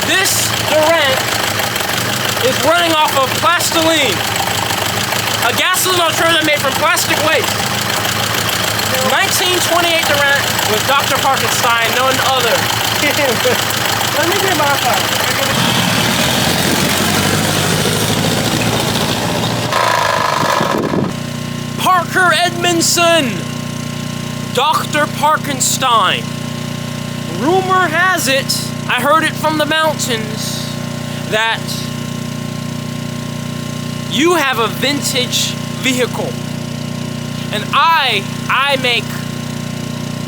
This Durant is running off of Plastoline, a gasoline alternative made from plastic waste. 1928 Durant with Dr. Parkenstein, none other. Let me get my phone. Parker Edmondson, Dr. Parkenstein. Rumor has it, I heard it from the mountains, that you have a vintage vehicle. And I make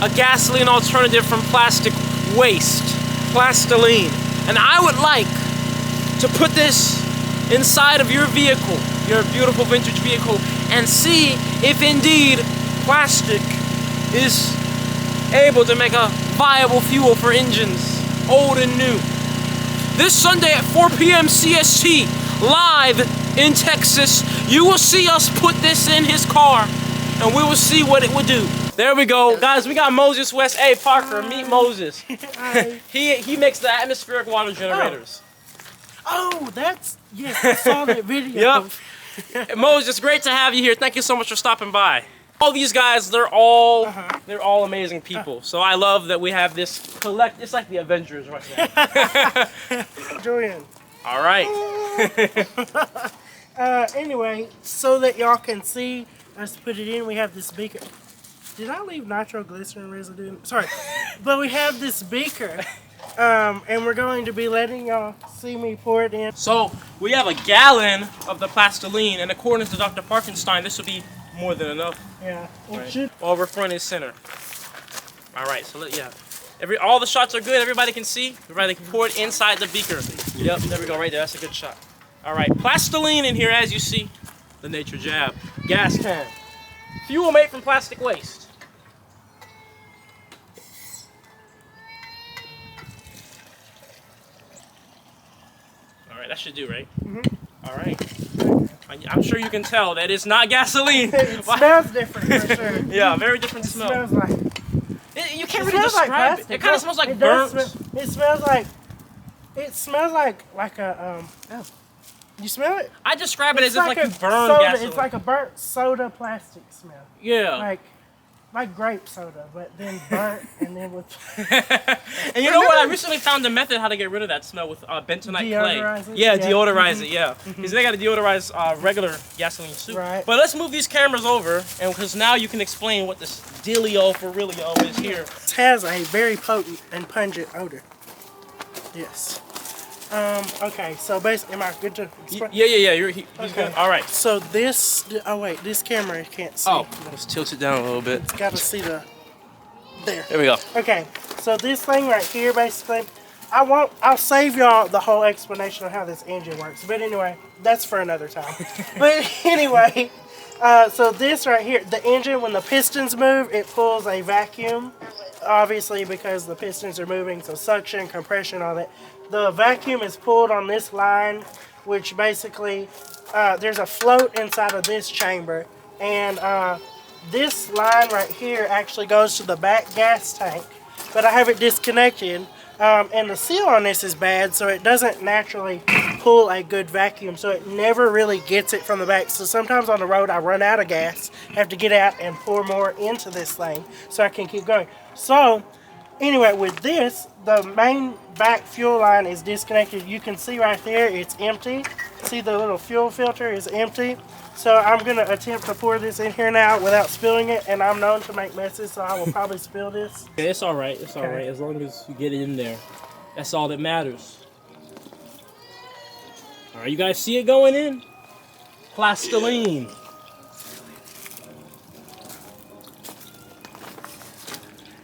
a gasoline alternative from plastic waste, Plastoline. And I would like to put this inside of your vehicle, your beautiful vintage vehicle, and see if indeed plastic is able to make a viable fuel for engines, old and new. This Sunday at 4 p.m. CST, live in Texas, you will see us put this in his car, and we will see what it would do. There we go. Guys, we got Moses West. Hey, Parker, meet Moses. He makes the atmospheric water generators. Oh, yes, I saw that video. Yep. Moses, it's great to have you here. Thank you so much for stopping by. All these guys, they're all amazing people. So I love that we have this it's like the Avengers right now. Julian. All right. Anyway, so that y'all can see us put it in, we have this beaker. Did I leave nitroglycerin residue? Sorry. But we have this beaker. And we're going to be letting y'all see me pour it in. So we have a gallon of the Plastoline, and according to Dr. Parkenstein, this will be more than enough. Yeah. Right. Over front and center. All right. So all the shots are good. Everybody can see. Everybody can pour it inside the beaker. Yep. There we go. Right there. That's a good shot. All right. Plastoline in here, as you see. The Naturejab gas can. Fuel made from plastic waste. Alright, that should do, right? Mm-hmm. Alright. I'm sure you can tell that it's not gasoline. It smells different for sure. Yeah, very different smell. It smells like... You can't really describe it. It kind of smells like burnt. It smells like... It smells like a... You smell it? I describe it as if like you burn soda. gasoline. It's like a burnt soda plastic smell. Yeah. Like grape soda, but then burnt and then with... And you know what? I recently found a method how to get rid of that smell with bentonite clay. Yeah, deodorize it, yeah. Because they got to deodorize regular gasoline too. Right. But let's move these cameras over, and because now you can explain what this dealio for realio is here. It has a very potent and pungent odor. Yes. Okay, so basically, am I good to explain? Yeah, he's good. All right. So this, this camera can't see. Oh, let's tilt it down a little bit. It's got to see there. There we go. Okay, so this thing right here, basically, I'll save y'all the whole explanation of how this engine works. But anyway, that's for another time. But anyway, so this right here, the engine, when the pistons move, it pulls a vacuum. Obviously, because the pistons are moving, so suction, compression, all that. The vacuum is pulled on this line, which basically, there's a float inside of this chamber. And this line right here actually goes to the back gas tank. But I have it disconnected. And the seal on this is bad, so it doesn't naturally pull a good vacuum. So it never really gets it from the back. So sometimes on the road I run out of gas, have to get out and pour more into this thing so I can keep going. So anyway, with this, the main back fuel line is disconnected. You can see right there, it's empty. See the little fuel filter is empty. So I'm going to attempt to pour this in here now without spilling it, and I'm known to make messes, so I will probably spill this. It's all right. It's all right. As long as you get it in there. That's all that matters. All right, you guys see it going in? Plastoline.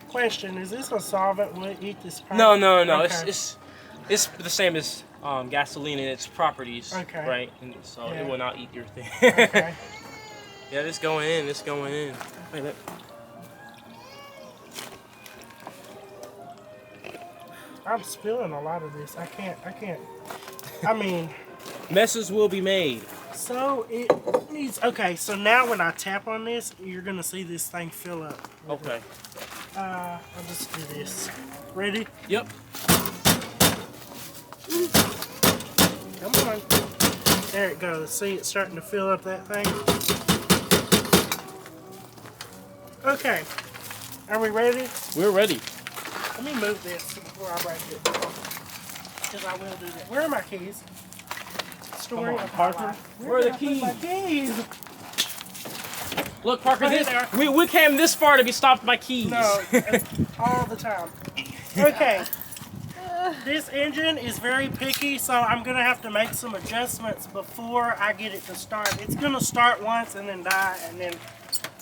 Question, is this a solvent? Will it eat this paint? No. Okay. It's the same as gasoline in its properties, right? And so it will not eat your thing. Okay. Yeah, this going in. This going in. Wait, I'm spilling a lot of this. I can't. I mean, messes will be made. So it needs. Okay, so now when I tap on this, you're gonna see this thing fill up. Okay. I'll just do this. Ready? Yep. Come on. There it goes. See, it's starting to fill up that thing. Okay. Are we ready? We're ready. Let me move this before I break it. Because I will do that. Where are my keys? Story of my life. Where are the keys? My keys? Look, Parker, Here they are. we came this far to be stopped by keys. No, all the time. Okay. This engine is very picky, so I'm going to have to make some adjustments before I get it to start. It's going to start once and then die, and then...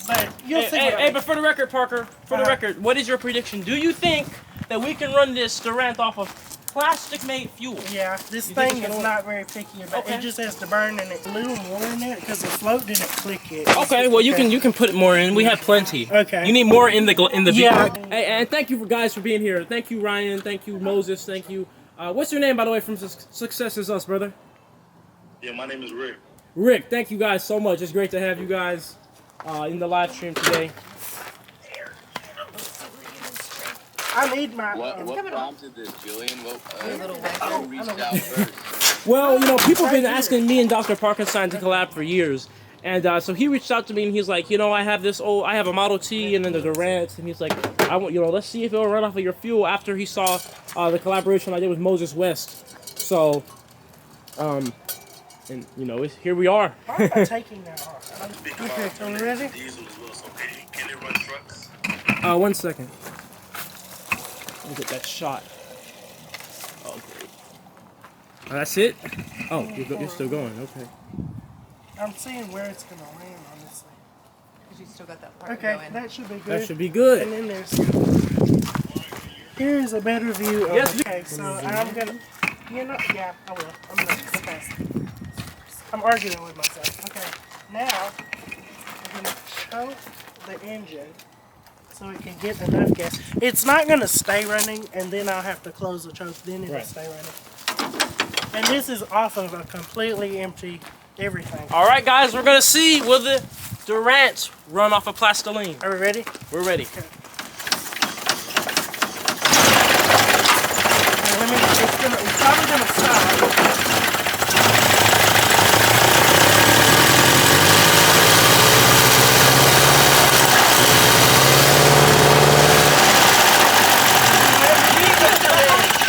But you'll see. But for the record, Parker, for the record, what is your prediction? Do you think that we can run this Durant off of plastic-made fuel? Yeah, this thing is not very picky, but it just has to burn, and it's a little more in it because the float didn't click yet. Okay, well you can put more in. We have plenty. Okay. You need more in the Yeah. Hey, and thank you guys for being here. Thank you, Ryan. Thank you, Moses. Thank you. What's your name, by the way, from Success Is Us, brother? Yeah, my name is Rick. Rick, thank you guys so much. It's great to have you guys in the live stream today. I need my... What prompted this, Julian? Who reached I out first? Well, you know, people have been asking me and Dr. Parkinson to collab for years. And so he reached out to me and he's like, you know, I have a Model T and then the Durant, and he's like, let's see if it'll run off of your fuel, after he saw the collaboration I did with Moses West. So, and you know, here we are. Why am I taking that off? Okay, so we ready? Diesel as well, so can it run trucks? 1 second. Let me get that shot. Oh, great. Oh, that's it? Oh, you're still going. Okay. I'm seeing where it's going to land on this thing. Because you still got that part Okay, going. that should be good. That should be good. And then here's a better view of Yes, okay, so I'm going to, yeah, I will. I'm going to, okay. I'm arguing with myself. Okay, now I'm going to choke the engine so it can get enough gas. It's not going to stay running, and then I'll have to close the choke, then it'll stay running. And this is off of a completely empty everything. All right, guys, we're going to see will the Durant run off of Plastoline. Are we ready? We're ready. Okay. It's probably going to stop.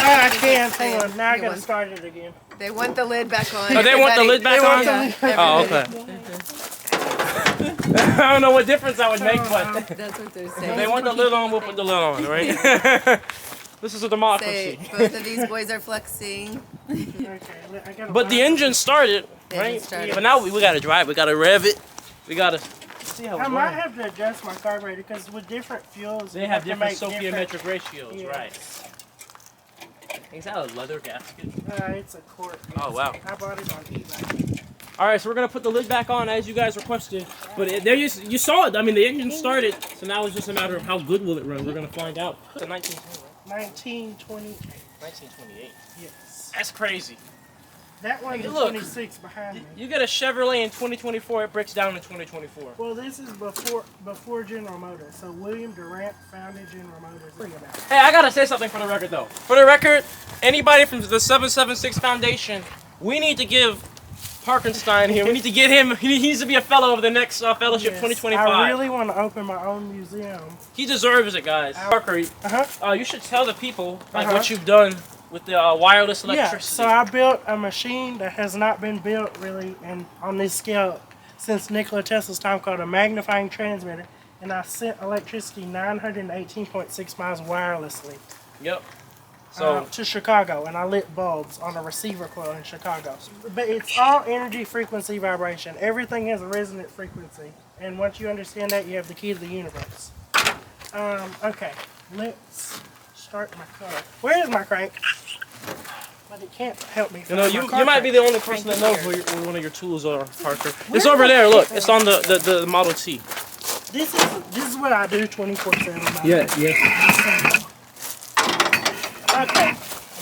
I can't. Hang on. Now I gotta start it again. They want the lid back on. Oh, they want the lid back on? Oh, okay. I don't know what difference that would make, but That's what they're saying. they want the lid on, we'll put the lid on, right? This is a democracy. Both of these boys are flexing. Okay, I gotta But the engine started, The right? engine started. But now we gotta drive, we gotta rev it, we gotta see how I it's might running. have to adjust my carburetor because with different fuels, They you have to different make stoichiometric ratios, Yeah. right? Is that a leather gasket? It's a quart. Oh, wow. I bought it on eBay. All right, so we're gonna put the lid back on as you guys requested. But you saw it. I mean, the engine started, so now it's just a matter of how good will it run. We're gonna find out. It's a 1928. 1928. Yes. That's crazy. That one is Look. 26 behind me. You get a Chevrolet in 2024, it breaks down in 2024. Well, this is before General Motors. So William Durant founded General Motors. Think about it. Hey, I gotta say something for the record, though. For the record, anybody from the 776 Foundation, we need to give Parkinson here. We need to get him. He needs to be a fellow of the next fellowship Yes, 2025. I really want to open my own museum. He deserves it, guys. Parker, you should tell the people what you've done with the wireless electricity. Yeah, so I built a machine that has not been built really on this scale since Nikola Tesla's time, called a magnifying transmitter, and I sent electricity 918.6 miles wirelessly. Yep. So To Chicago, and I lit bulbs on a receiver coil in Chicago. But it's all energy, frequency, vibration. Everything has a resonant frequency, and once you understand that, you have the key to the universe. Okay, let's start my car. Where is my crank? But it can't help me. you know, you might be the only person that knows where one of your tools are, Parker. It's over there. Look, it's on the Model T. This is what I do 24/7. Yeah. Okay,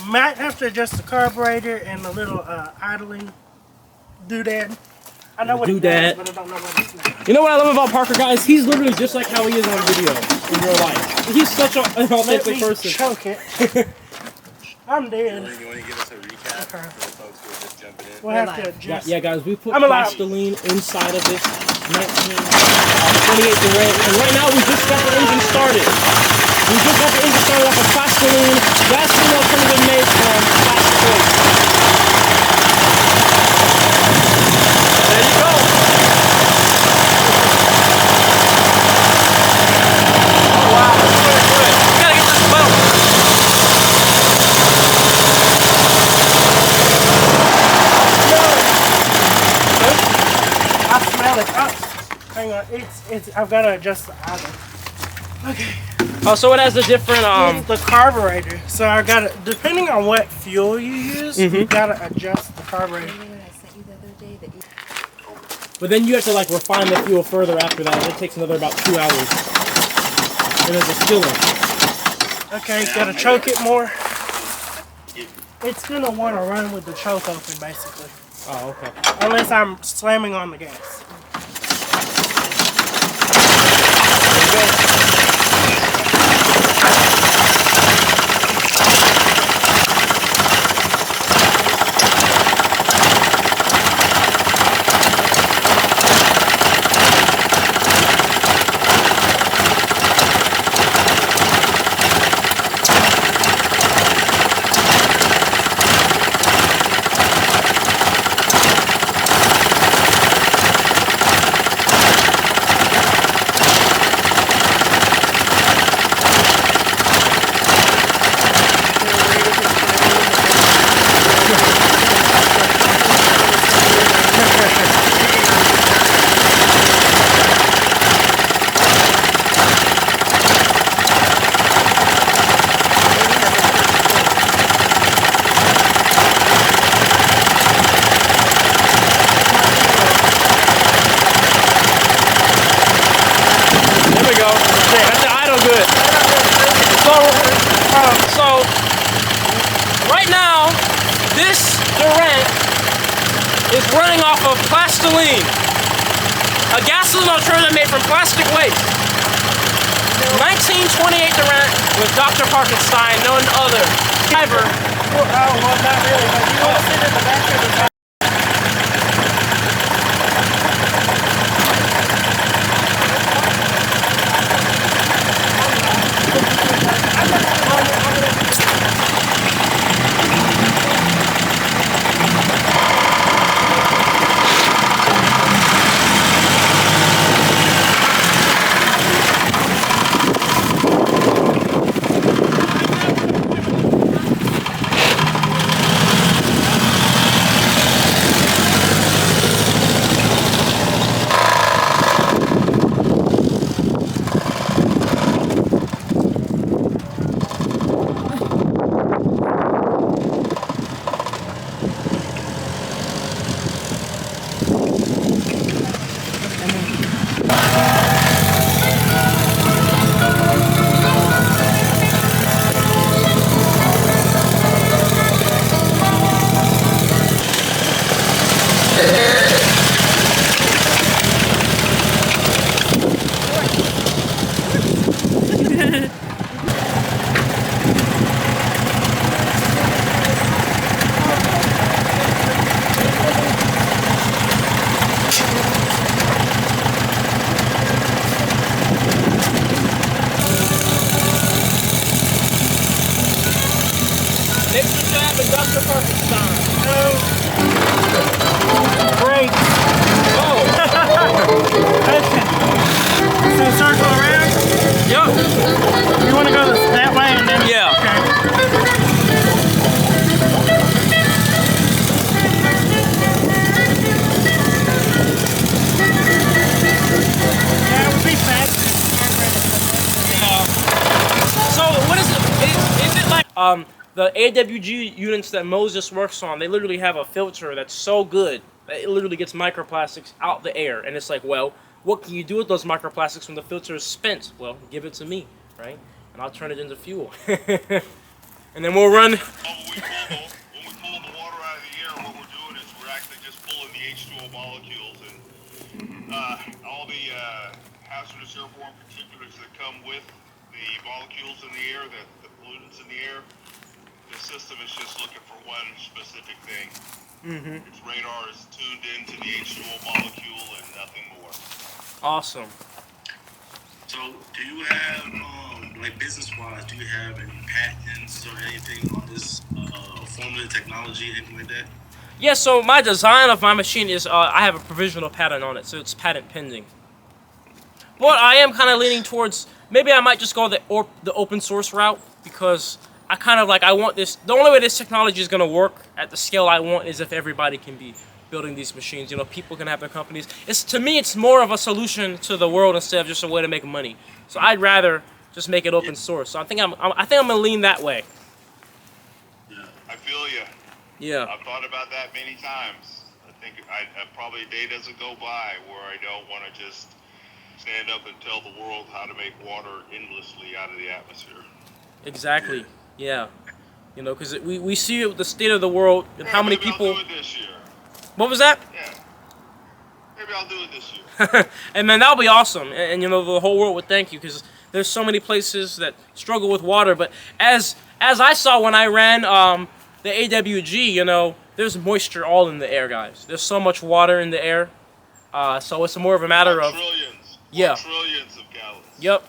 might have to adjust the carburetor and the little idling doodad. I know what it does, but I don't know what it's doing. You know what I love about Parker, guys? He's literally just like how he is on video in real life. He's such an authentic person. Choke it. I'm dead. Julian, you want to give us a recap Okay. for the folks who are just jumping in? We'll have to adjust. Yeah, guys, we put I'm alive. Plastoline inside of this 1928 Durant, and right now we just got the engine started. We just got the engine started off of Plastoline, gasoline alternative made from plastic waste. There you go. Oh wow, good, good. Gotta get this boat. I smell it. Oh, hang on. It's. I've got to adjust the idle. Okay. Oh, so it has a different It's the carburetor. So I got to, depending on what fuel you use, you got to adjust the carburetor. Remember what I sent you the other day that you But then you have to like refine the fuel further after that. It takes another about 2 hours. And there's a skillet. Okay, got to choke it more. It's gonna want to run with the choke open, basically. Oh, okay. Unless I'm slamming on the gas. So, right now, this Durant is running off of Plastoline, a gasoline alternative made from plastic waste. 1928 Durant with Dr. Parkenstein, none other. Driver. Oh, well, not really, but you want to sit in the back of the car. Naturejab and Dr. Parkenstein. Break. Oh, Okay. So circle around. yup. You want to go that way and then? Yeah. Okay. Yeah, it would be fast. So what is it? Is it like the AWG units that Moses works on? They literally have a filter that's so good that it literally gets microplastics out the air, and it's like, well, what can you do with those microplastics when the filter is spent? Well, give it to me, right? And I'll turn it into fuel, and then we'll run. When we pull the water out of the air, what we're doing is we're actually just pulling the H2O molecules and all the hazardous airborne particulates that come with the molecules in the air, the pollutants in the air. the system is just looking for one specific thing. Mm-hmm. Its radar is tuned into the H2O molecule and nothing more. Awesome. So, do you have, like business-wise, do you have any patents or anything on this formula technology, anything like that? Yeah, so my design of my machine is, I have a provisional patent on it, so it's patent pending. But I am kind of leaning towards, maybe I might just go the open source route, because I kind of like, I want this, the only way this technology is going to work at the scale I want is if everybody can be building these machines. You know, people can have their companies. To me, it's more of a solution to the world instead of just a way to make money. So I'd rather just make it open source. So I think I'm gonna lean that way. I feel you. Yeah. I've thought about that many times. I think probably a day doesn't go by where I don't want to just stand up and tell the world how to make water endlessly out of the atmosphere. Exactly. Yeah. You know, because we see the state of the world and how many people. Maybe I'll do it this year. What was that? Yeah. Maybe I'll do it this year. And man, that'll be awesome. And you know, the whole world would thank you, because there's so many places that struggle with water. But as I saw when I ran the AWG, you know, there's moisture all in the air, guys. There's so much water in the air. So it's more of a matter of Trillions. Yeah. Trillions of gallons. Yep.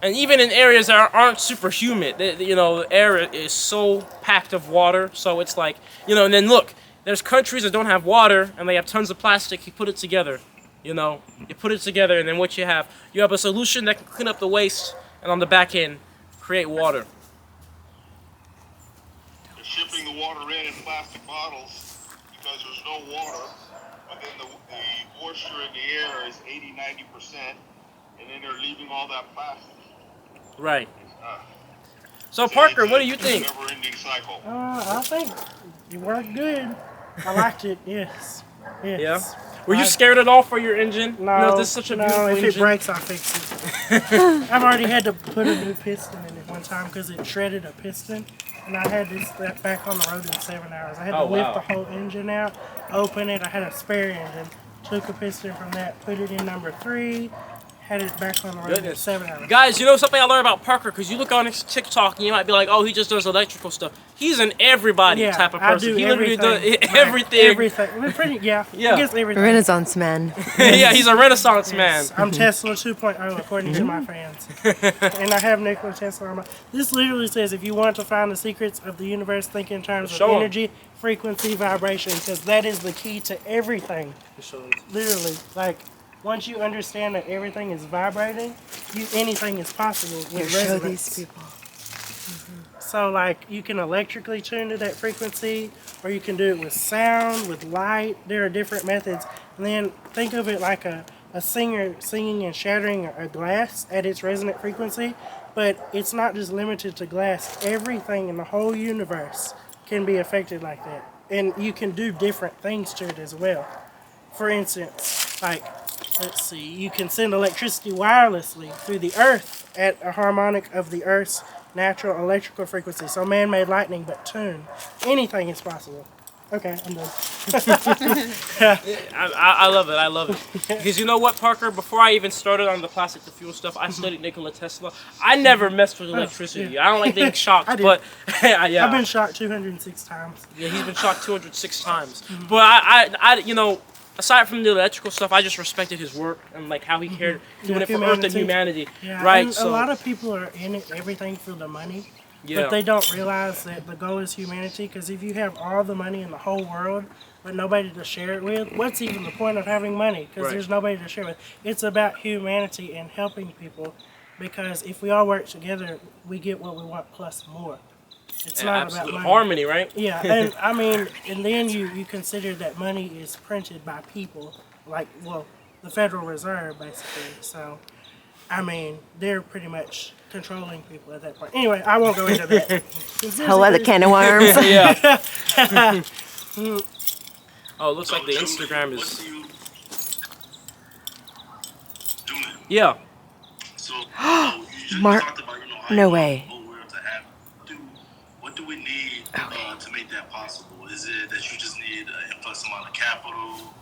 And even in areas that aren't super humid, you know, the air is so packed of water. So it's like, you know, and then look, there's countries that don't have water and they have tons of plastic. You put it together, you know, you put it together, and then what you have a solution that can clean up the waste, and on the back end, create water. They're shipping the water in plastic bottles because there's no water, but then the moisture in the air is 80-90%, and then they're leaving all that plastic. Right. So Parker, what do you think? Never-ending cycle. I think you worked good. I liked it. Yes. Yes. Yeah. Were you scared at all for your engine? No. You know, this is such a beautiful if engine. it breaks, I'll fix it. I've already had to put a new piston in it one time because it shredded a piston, and I had this back on the road in 7 hours. I had to lift the whole engine out, open it. I had a spare engine. Took a piston from that, put it in number 3. Had it back on the road in 7 hours. Guys, you know something I learned about Parker? Because you look on his TikTok and you might be like, oh, he just does electrical stuff. He's an everybody type of person. I do he literally does everything. Everything. I guess everything. Renaissance man. Yeah, he's a Renaissance man. I'm Tesla 2.0 according to my fans. And I have Nikola Tesla on my... This literally says if you want to find the secrets of the universe, think in terms of energy, frequency, vibration, because that is the key to everything. Literally. Like, once you understand that everything is vibrating, anything is possible with resonance. Show these people. So, like, you can electrically tune to that frequency, or you can do it with sound, with light. There are different methods. And then think of it like a singer singing and shattering a glass at its resonant frequency. But it's not just limited to glass. Everything in the whole universe can be affected like that. And you can do different things to it as well. For instance, like, let's see, you can send electricity wirelessly through the earth at a harmonic of the earth's natural electrical frequency. So man-made lightning, but tuned. Anything is possible. Okay, I'm done. I love it. I love it. Because you know what, Parker? Before I even started on the plastic to fuel stuff, I studied Nikola Tesla. I never messed with electricity. Yeah. I don't like being shocked, but yeah. I've been shocked 206 times. Yeah, he's been shocked 206 times. But I, you know, aside from the electrical stuff, I just respected his work and like how he cared doing it for Earth and humanity. Yeah, right. And so a lot of people are in it, everything for the money. Yeah. But they don't realize that the goal is humanity, because if you have all the money in the whole world, but nobody to share it with, what's even the point of having money? Because there's nobody to share with. It's about humanity and helping people, because if we all work together, we get what we want plus more. It's not about money. Harmony, right? Yeah, and I mean, and then you consider that money is printed by people, like, well, the Federal Reserve, basically. So, I mean, they're pretty much controlling people at that point. Anyway, I won't go into that. Whole other can of worms. Yeah. Oh, it looks like the Instagram is. Yeah. So, Mark, talked about, no way. What do we need to make that possible? Is it that you just need an influx amount of capital?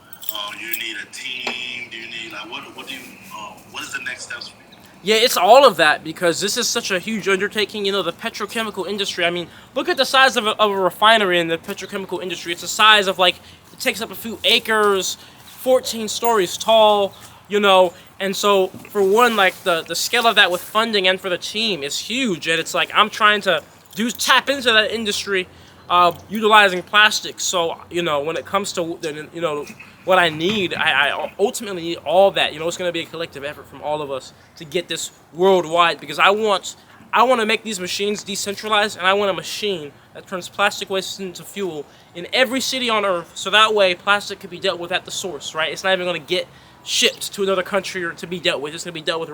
You need a team? Do you need what is the next steps for you? Yeah, it's all of that, because this is such a huge undertaking. You know, the petrochemical industry, I mean, look at the size of a refinery in the petrochemical industry. It's the size of, like, it takes up a few acres, 14 stories tall, you know. And so, for one, like, the scale of that with funding and for the team is huge. And it's like, I'm trying to tap into that industry, utilizing plastic. So, you know, when it comes to, you know, what I need, I ultimately need all that. You know, it's going to be a collective effort from all of us to get this worldwide, because I want to make these machines decentralized, and I want a machine that turns plastic waste into fuel in every city on Earth, so that way plastic can be dealt with at the source, right? It's not even going to get shipped to another country or to be dealt with. It's going to be dealt with right